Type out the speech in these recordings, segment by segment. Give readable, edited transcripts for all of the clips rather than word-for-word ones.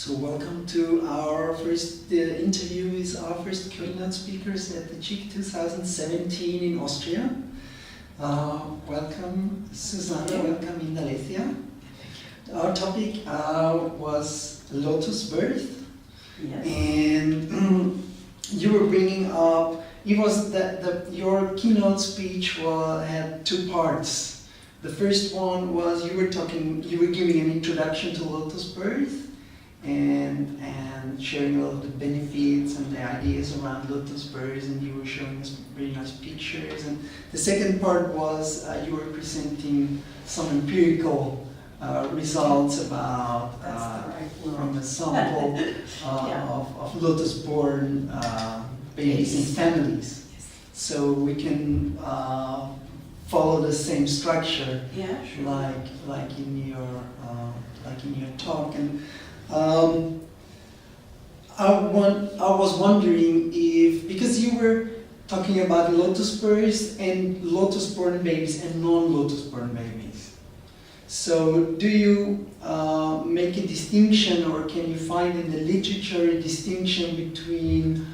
So welcome to our first interview with our first keynote speakers at the CHIC 2017 in Austria. Welcome Susanna, welcome Indalecia. Our topic was Lotus Birth. Yes. And you were bringing up, it was your keynote speech had two parts. The first one was you were giving an introduction to Lotus Birth and sharing a lot of the benefits and the ideas around Lotus Birth, and you were showing us very nice pictures. And the second part was you were presenting some empirical results about from a sample of lotus-born babies and families. Yes. So we can follow the same structure, Yeah, sure. like in your talk. And I was wondering if, because you were talking about lotus births and lotus-born babies and non-lotus-born babies. So do you make a distinction, or can you find in the literature a distinction between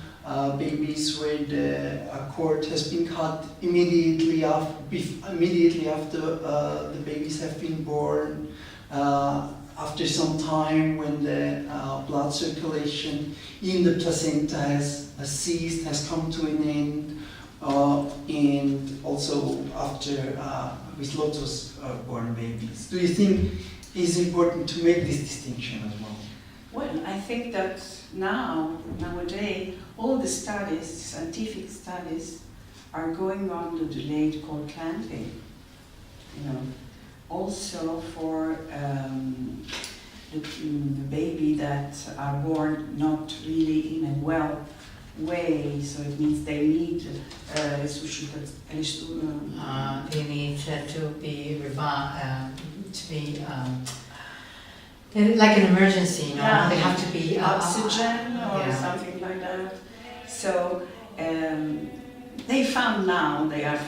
babies where the cord has been cut immediately after the babies have been born, after some time when the blood circulation in the placenta has ceased, has come to an end, and also after with lotus-born babies. Do you think it's important to make this distinction as well? Well, I think that nowadays, all the studies, scientific studies, are going on to delayed cord clamping. Also for the baby that are born not really in a well way, so it means they need they need to be like an emergency, Yeah. They have to be oxygen or yeah. something like that. So they are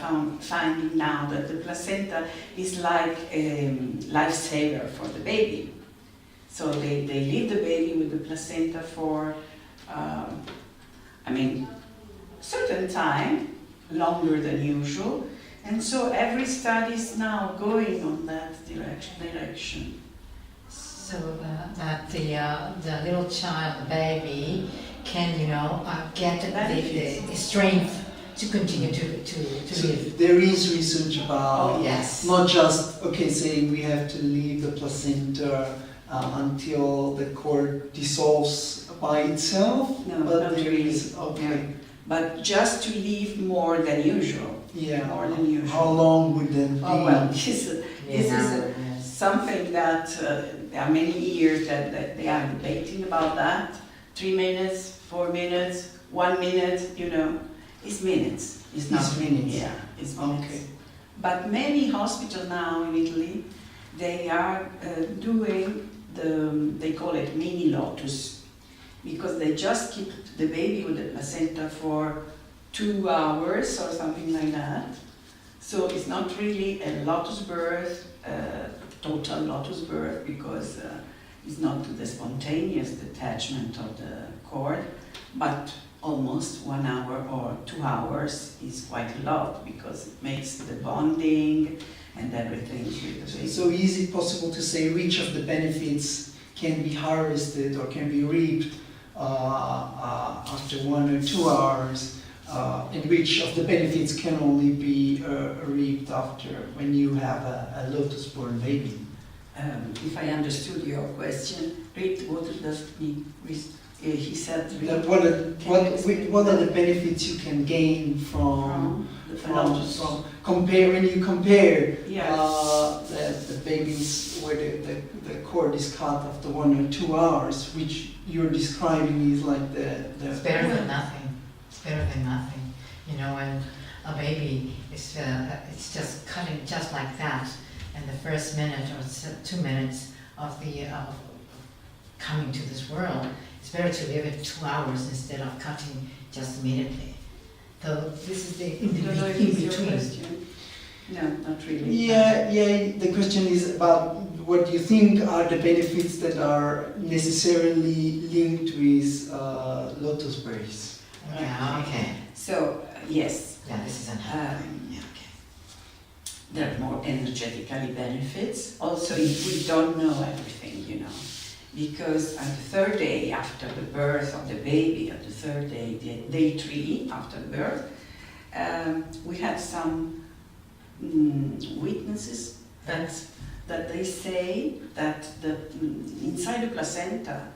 finding now that the placenta is like a lifesaver for the baby. So they leave the baby with the placenta for certain time, longer than usual, and so every study is now going on that direction. So that the little child, the baby, can get the strength to continue to So live. there is research about Yes. not just saying we have to leave the placenta until the cord dissolves by itself, No, but not there really. is But just to leave more than usual. Yeah. More than usual. How long would that be? Oh well, this is something that there are many years that they are debating about that. 3 minutes, 4 minutes, 1 minute, it's minutes. It's not minutes. Yeah, it's minutes. Okay. But many hospitals now in Italy, they are doing they call it mini lotus, because they just keep the baby with the placenta for 2 hours or something like that. So it's not really a lotus birth, total lotus birth, because it's not the spontaneous detachment of the cord, but almost 1 hour or 2 hours is quite a lot, because it makes the bonding and everything with the baby. So is it possible to say which of the benefits can be harvested or can be reaped after 1 or 2 hours, and which of the benefits can only be reaped after when you have a lotus-born baby? If I understood your question, what does it mean? He said, What are the benefits you can gain from when you compare the babies where the cord is cut after 1 or 2 hours, which you're describing is like the It's better than nothing. It's better than nothing. When a baby is it's just cutting just like that, and the first minute or 2 minutes of coming to this world, it's better to live it 2 hours instead of cutting just immediately. So this is the in between. No, not really. Yeah. The question is about what you think are the benefits that are necessarily linked with lotus berries. Yeah, okay. So, yes, Yeah, this is yeah, okay. There are more energetically benefits. Also, if we don't know everything, you know, because on the third day after the birth of the baby, on the third day, day 3 after birth, we had some witnesses that they say that inside the placenta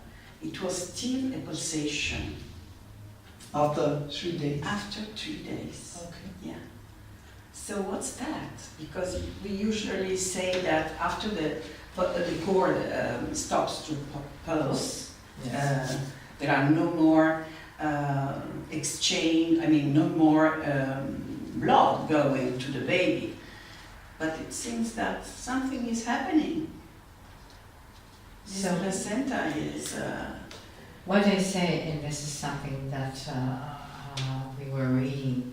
it was still a pulsation. After 3 days? After 3 days. Okay. Yeah. So what's that? Because we usually say that after the cord stops to pulse, Yes. there are no more exchange, I mean no more blood going to the baby. But it seems that something is happening. This So- placenta is... What they say, and this is something that we were reading,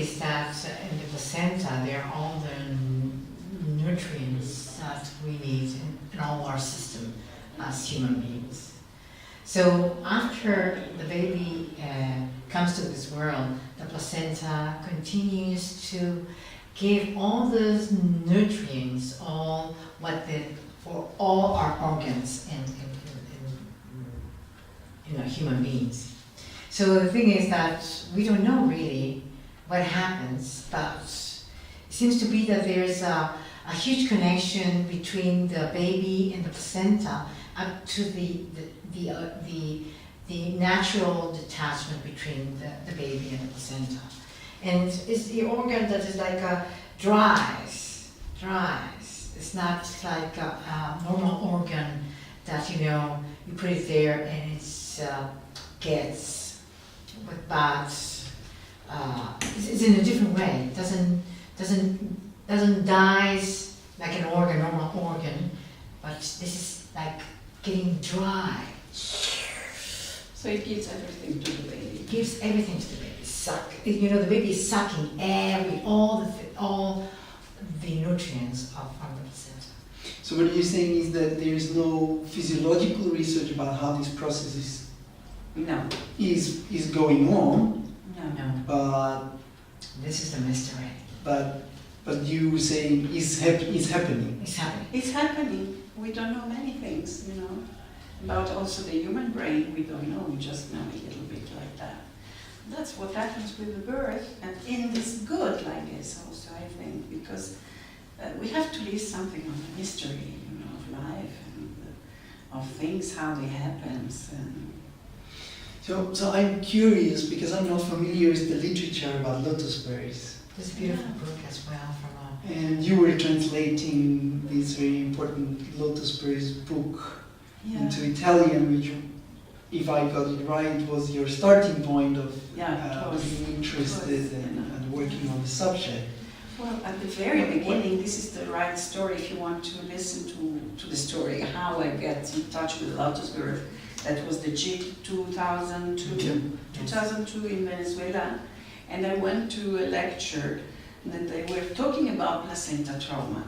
is that in the placenta there are all the nutrients that we need in all our system as human beings. So after the baby comes to this world, the placenta continues to give all those nutrients, for all our organs in human beings. So the thing is that we don't know really what happens, but it seems to be that there's a huge connection between the baby and the placenta up to the natural detachment between the baby and the placenta. And it's the organ that is like dries. It's not like a normal organ that, you put it there and it's gets with bad. It's in a different way. It doesn't dies like an organ, normal organ, but this is like getting dry. So it gives everything to the baby. It gives everything to the baby. The baby is sucking all the nutrients from the placenta. So what you're saying is that there is no physiological research about how this process No. is going on, No. but This is the mystery. but you saying is happening. It's happening. It's happening. We don't know many things, about also the human brain. We don't know. We just know a little bit like that. That's what happens with the birth, and it's good like this also, I think, because we have to leave something on the mystery, of life and of things, how they happen. So I'm curious because I'm not familiar with the literature about lotus berries. There's a beautiful book as well from And you were translating this very important Lotus Birth book into Italian, which, if I got it right, was your starting point of being interested and working on the subject. Well, at the very beginning, this is the right story if you want to listen to the story, how I get in touch with Lotus Birth. That was the JIC 2002 in Venezuela. And I went to a lecture and they were talking about placenta trauma.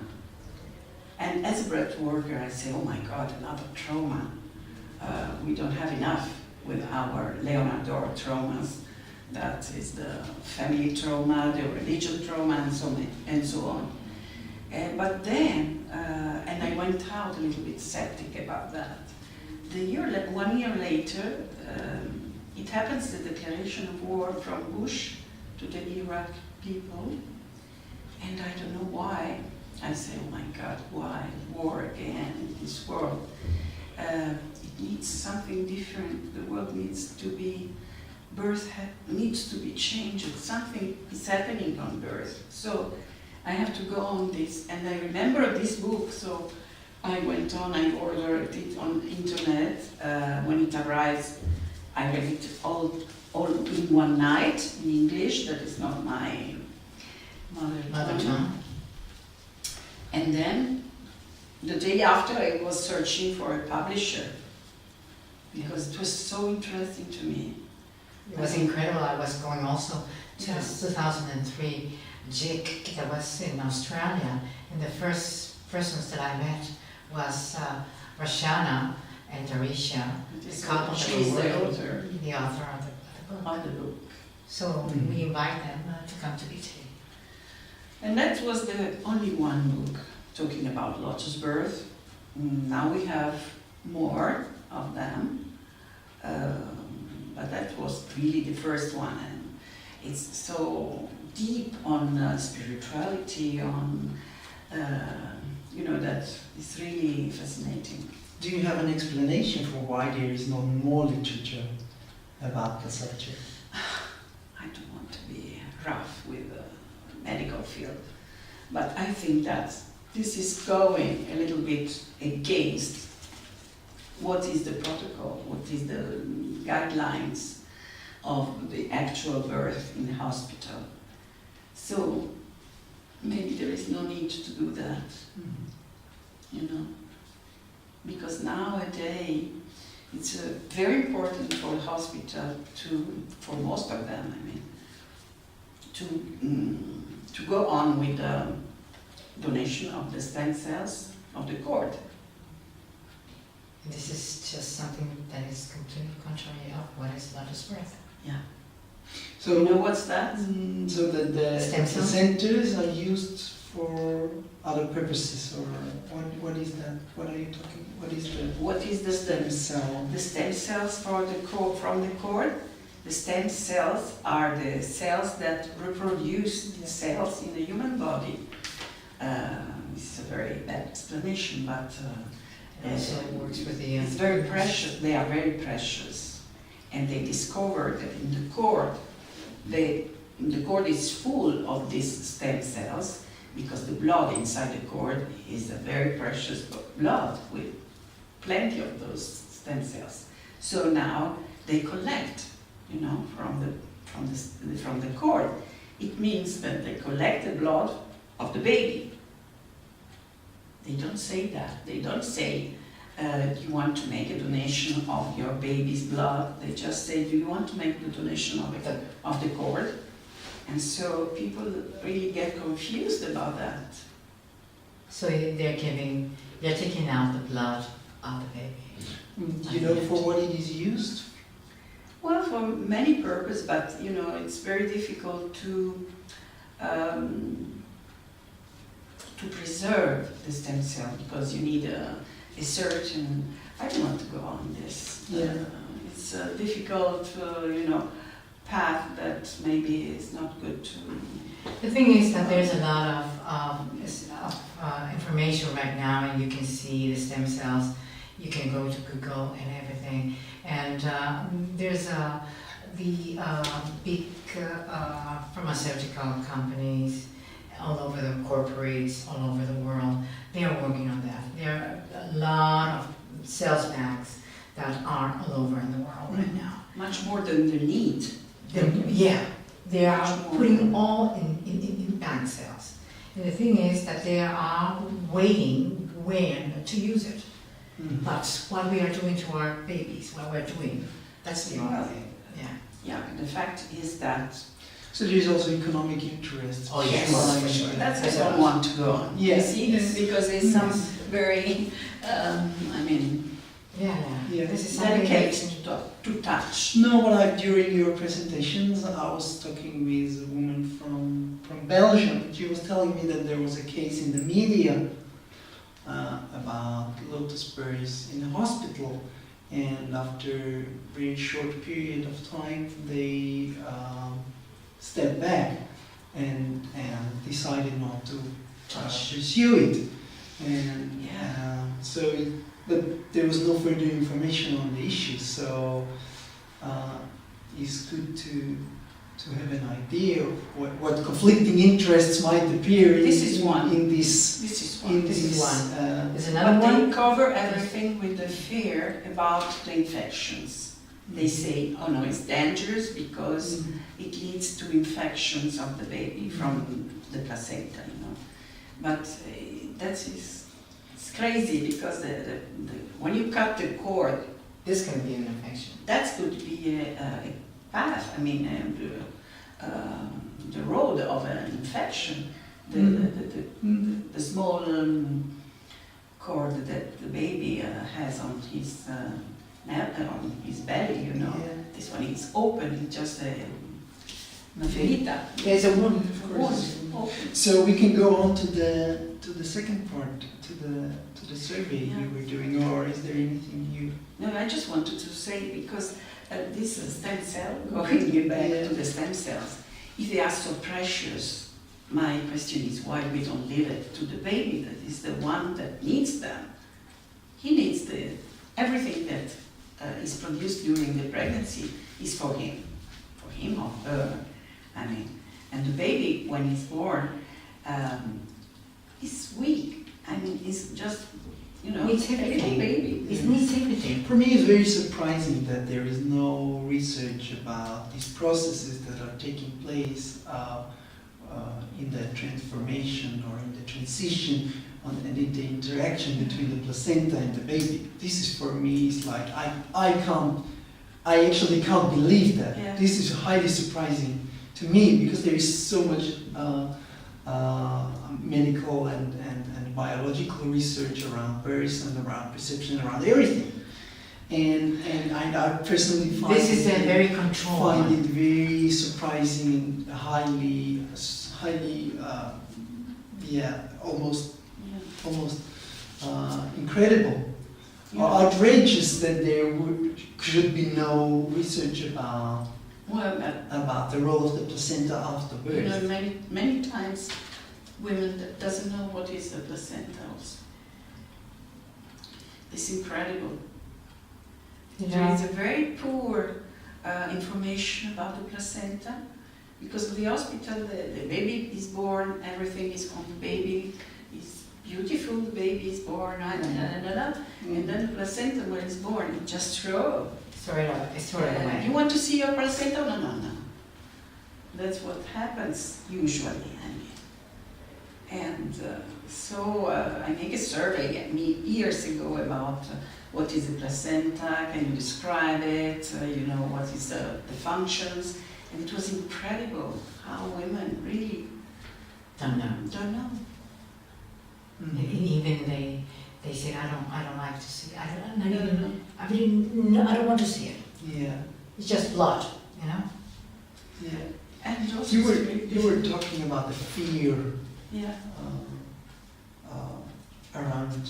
And as a breath worker, I say, oh my God, another trauma. We don't have enough with our Leonardo traumas. That is the family trauma, the religion trauma, and so on. But then, and I went out a little bit skeptic about that. 1 year later, it happens the declaration of war from Bush to the Iraq people, and I don't know why. I say, oh my God, why war again in this world? It needs something different. The world needs to be, needs to be changed. Something is happening on birth. So I have to go on this, and I remember this book, so I went on, I ordered it on the internet. When it arrives, I read it all in one night in English. That is not my mother tongue. And then the day after, I was searching for a publisher because it was so interesting to me. It was incredible. I was going also to 2003 JIC that was in Australia, and the first persons that I met was Roshana and Indalecia, the couple She that is were the working, author the author of the book. of the book. So we invite them to come to Italy. And that was the only one book talking about Lotus Birth. Now we have more of them, but that was really the first one, and it's so deep on spirituality, on that is really fascinating. Do you have an explanation for why there is not more literature about the subject? I don't want to be rough with the medical field, but I think that this is going a little bit against what is the protocol, what is the guidelines of the actual birth in the hospital. So maybe there is no need to do that, because nowadays it's very important for the hospital for most of them, to go on with the donation of the stem cells of the cord. This is just something that is completely contrary of what is Lotus Birth. Yeah. So, You know what's that? So that the Stem cells? centers are used for other purposes, or what is that? What are you talking? What is the What is the stem stem? cell? The stem cells from the cord. The stem cells are the cells that reproduce the cells in the human body. This is a very bad explanation, but It also works with the... it's very precious. They are very precious, and they discovered that in the cord, the cord is full of these stem cells because the blood inside the cord is a very precious blood with plenty of those stem cells. So now they collect, from the cord. It means that they collect the blood of the baby. They don't say that. They don't say, you want to make a donation of your baby's blood. They just say, do you want to make the donation of the cord? And so people really get confused about that. So they're taking out the blood of the baby. Do you know for what it is used? Well, for many purposes, but it's very difficult to preserve the stem cell because you need a certain. I don't want to go on this. Yeah. It's a difficult, path that maybe is not good to. The thing is that there's a lot of information right now, and you can see the stem cells. You can go to Google and everything, and there's the big pharmaceutical companies all over the corporates all over the world. They are working on that. There are a lot of sales banks that are all over in the world right now. Much more than the need. They are putting all in bank cells. And the thing is that they are waiting when to use it. Mm-hmm. But what we are doing to our babies, what we're doing, that's the only thing. Yeah, the fact is that. So there is also economic interest. Oh, yes, behind for sure. it. That's I don't want to go on. Yeah. You see, Yes. because it's some Yes. very, Yeah. This is something delicate to touch. No, but during your presentations, I was talking with a woman from Belgium. She was telling me that there was a case in the media about Lotus Birth in a hospital, and after a very short period of time, they stepped back and decided not to pursue it. And but there was no further information on the issue, so it's good to have an idea of what conflicting interests might appear This is one. in this. This is one. There's another But one. they cover everything with the fear about the infections. They say, oh no, it's dangerous because it leads to infections of the baby from the placenta, But it's crazy because when you cut the cord, This can be an infection. that could be a path, the road of an infection. the small cord that the baby has on his on his belly, you know. Yeah. This one is open, it's just una ferita. There's a wound, of course. Open. So we can go on to the second part, to the survey Yeah. you were doing, or is there anything you? No, I just wanted to say, because this stem cell, going back Yeah. to the stem cells, if they are so precious, my question is why we don't leave it to the baby that is the one that needs them. He needs everything that is produced during the pregnancy is for him or her. I mean, and the baby when he's born is weak. I mean, it's just, you know, Needs a little everything. baby. It needs everything. For me, it's very surprising that there is no research about these processes that are taking place in the transformation or in the transition and in the interaction between the placenta and the baby. This is, for me, it's like I actually can't believe that. Yeah. This is highly surprising to me because there is so much medical and biological research around birth and around perception, around everything. And I personally find This is a very controlled find one. it very surprising and highly, almost incredible. Yeah. Or outrageous that there should be no research about Well, the role of the placenta after you know, birth. many times women that doesn't know what is the placenta also. It's incredible. You There know, is a very poor information about the placenta because of the hospital, the baby is born, everything is on the baby, it's beautiful, the baby is born, and then the placenta when it's born, it just throw. it's thrown away. You want to see your placenta? No. That's what happens usually. I mean. And so I make a survey years ago about what is the placenta, can you describe it, you know, what is the functions, and it was incredible how women really Don't know. don't know. And Mhm. even they say, I don't like to see it. No. I don't want to see it. Yeah, It's just blood, you know? yeah. And also You were talking about the fear yeah. around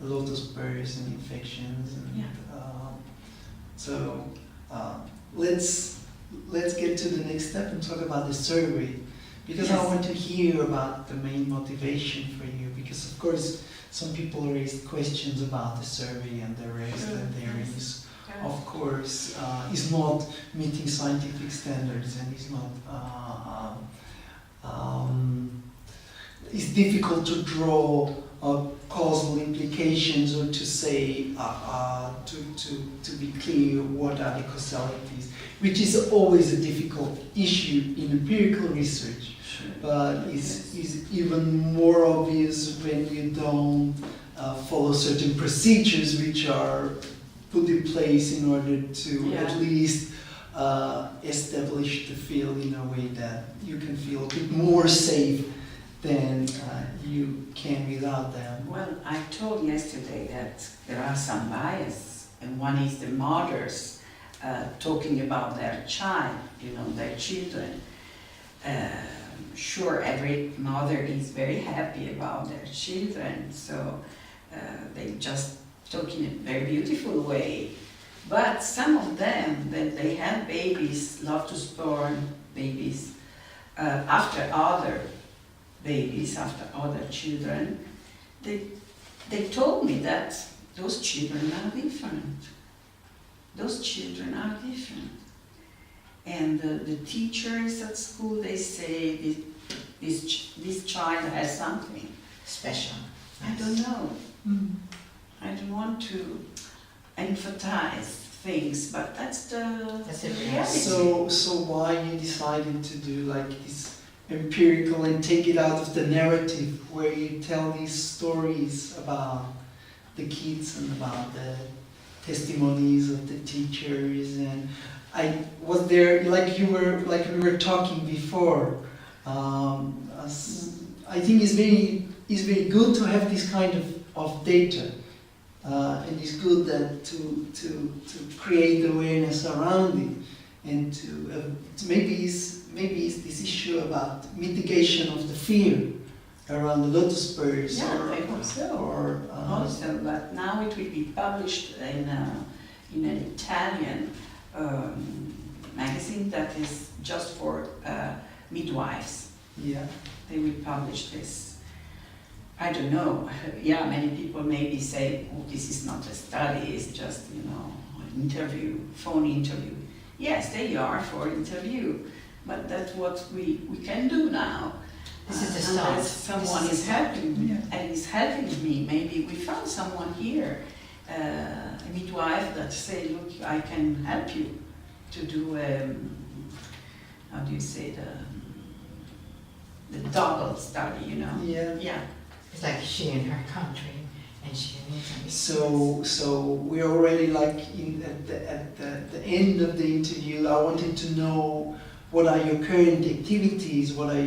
lotus births and infections, and Yeah. So let's get to the next step and talk about the survey, because I Yes. want to hear about the main motivation for you, because of course some people raised questions about the survey and the rest, Sure. and there Yes. is, of course, is not meeting scientific standards and is not. It's difficult to draw causal implications or to say to be clear what are the causalities, which is always a difficult issue in empirical research. Sure. But it's even more obvious when you don't follow certain procedures which are put in place in order to Yeah. at least establish the field in a way that you can feel a bit more safe than you can without them. Well, I told yesterday that there are some bias, and one is the mothers talking about their child, you know, their children. Sure, every mother is very happy about their children, so they just talk in a very beautiful way. But some of them, that they have babies, lotus born babies, after other babies, after other children, they told me that those children are different. Those children are different. And the teachers at school, they say this child has something. Special. I don't know. I don't want to emphasize things, but that's the reality. So why you decided to do like this empirical and take it out of the narrative where you tell these stories about the kids and about the testimonies of the teachers, and I was there like we were talking before. I think it's very good to have this kind of data, and it's good that to create awareness around it, and to maybe it's this issue about mitigation of the fear around the Lotus Birth. Yeah, I hope so. Also, but now it will be published in an Italian magazine that is just for midwives. Yeah. They will publish this. I don't know. Yeah, many people maybe say, "Oh, this is not a study; it's just an interview, phone interview." Yes, they are for interview, but that's what we can do now. This is the start. Unless someone is helping me, and is helping me. Maybe we found someone here, a midwife that say, "Look, I can help you to do how do you say the double study, Yeah. Yeah. It's like she in her country and she in Italy. So we're already like at the end of the interview. I wanted to know what are your current activities? What are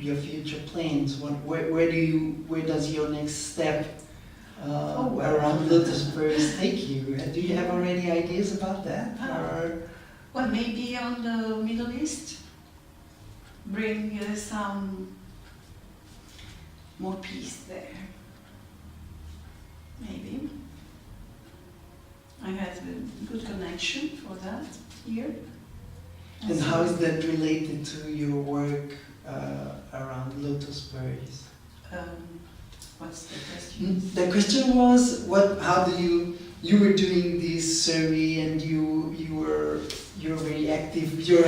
your future plans? Where does your next step around Lotus Birth take you? Do you have already ideas about that? Well, maybe on the Middle East, bring some more peace there. Maybe. I had a good connection for that here. And how is that related to your work around Lotus Birth? What's the question? The question was, how do you were doing this survey and you're very active. You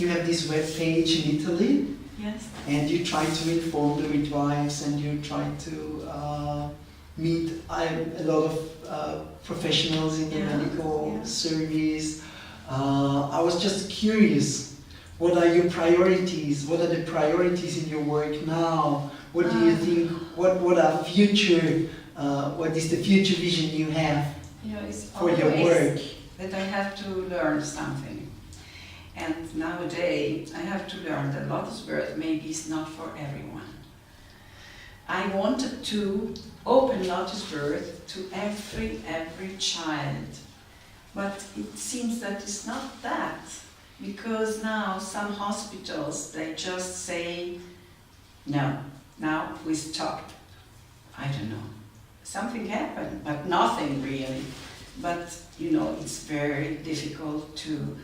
have this web page in Italy. Yes. And you try to inform the midwives, and you try to meet a lot of professionals in the medical service. I was just curious, what are your priorities? What are the priorities in your work now? What do you think? What are future? What is the future vision you have for your work? That I have to learn something. And nowadays, I have to learn that Lotus Birth maybe is not for everyone. I wanted to open Lotus Birth to every child. But it seems that it's not that. Because now some hospitals, they just say, no, now we stopped. I don't know. Something happened, but nothing really. But, it's very difficult to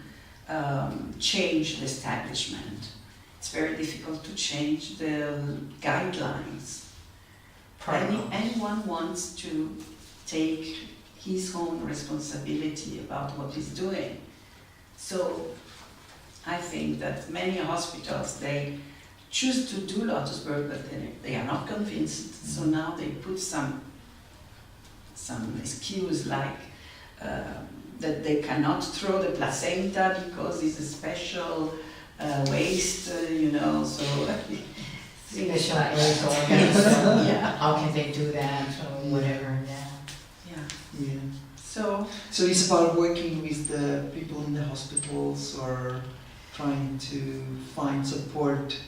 change the establishment. It's very difficult to change the guidelines. Anyone wants to take his own responsibility about what he's doing. So I think that many hospitals, they choose to do Lotus Birth, but they are not convinced. So now they put some excuse like that they cannot throw the placenta because it's a special waste, so special birth organs. Yeah. How can they do that or whatever? Yeah. So it's about working with the people in the hospitals or trying to find support.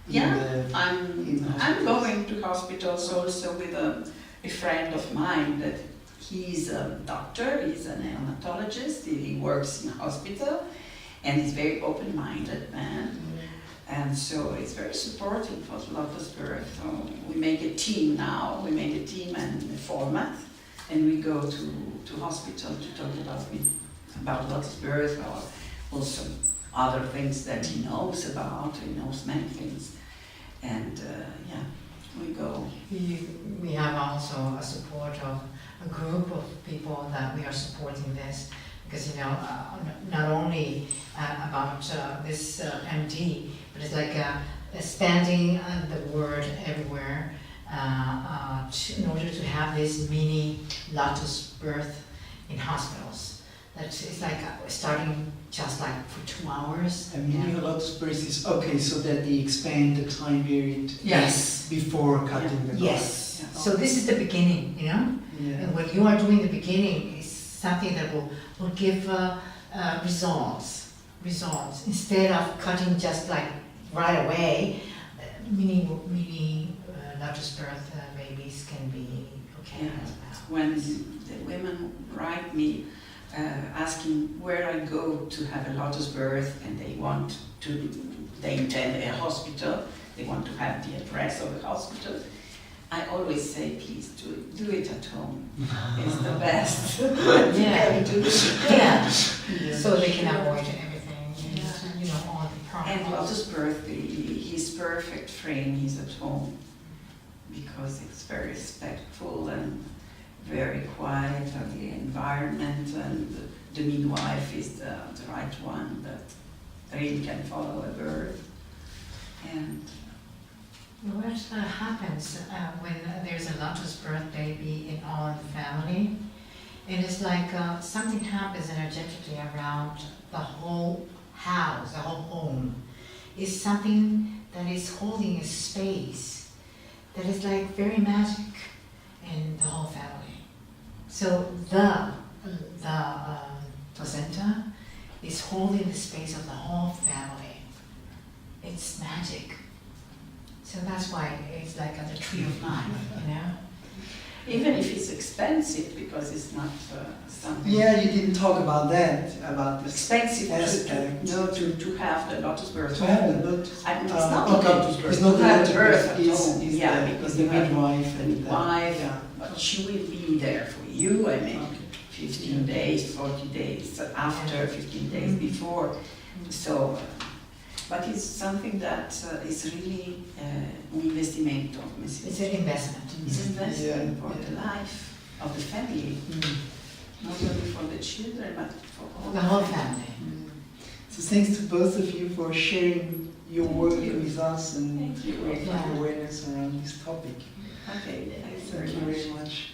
I'm going to hospitals also with a friend of mine that he's a doctor, he's a neonatologist, he works in a hospital, and he's very open-minded man. And so it's very supportive for Lotus Birth. So we make a team now, we made a team and a format, and we go to hospital to talk about Lotus Birth or also other things that he knows about. He knows many things. And we go. We have also a support of a group of people that we are supporting this, because not only about this MD, but it's like expanding the word everywhere in order to have this mini Lotus Birth in hospitals. It's like starting just like for 2 hours. A mini Lotus Birth is okay, so that they expand the time period. Yes. Before cutting the cord. Yes. Yeah. So this is the beginning, Yeah. And what you are doing in the beginning is something that will give results instead of cutting just like right away. Mini Lotus Birth babies can be okay as well. When the women write me asking where I go to have a Lotus Birth, and they intend a hospital, they want to have the address of a hospital, I always say, please do it at home. It's the best. Yeah. Yeah. So they can avoid everything, and, you know, all the problems. And Lotus Birth, his perfect frame, he's at home, because it's very respectful and very quiet, and the environment, and the midwife is the right one that really can follow a birth. And What happens when there's a Lotus Birth baby in all the family? It is like something happens energetically around the whole house, the whole home. It's something that is holding a space that is like very magic in the whole family. So the placenta is holding the space of the whole family. It's magic. So that's why it's like the tree of life, you know? even if it's expensive, because it's not something Yeah, you didn't talk about that, about the expensive aspect. to have the Lotus Birth. To have the Lotus. I mean, it's not the Lotus Birth. It's not To the have Lotus birth Birth. at home. It's Yeah, the, because the you have midwife the and midwife, yeah. but she will be there for you. I mean, Okay. 15 days, 40 days after, 15 days before. So, but it's something that is really un investimento. It's an investment. It's an investment for Yeah. the life of the family, not only for the children, but for all The whole family. So thanks to both of you for sharing your Thank work you. with us and Thank you. your awareness around this topic. Okay, Thank you very much.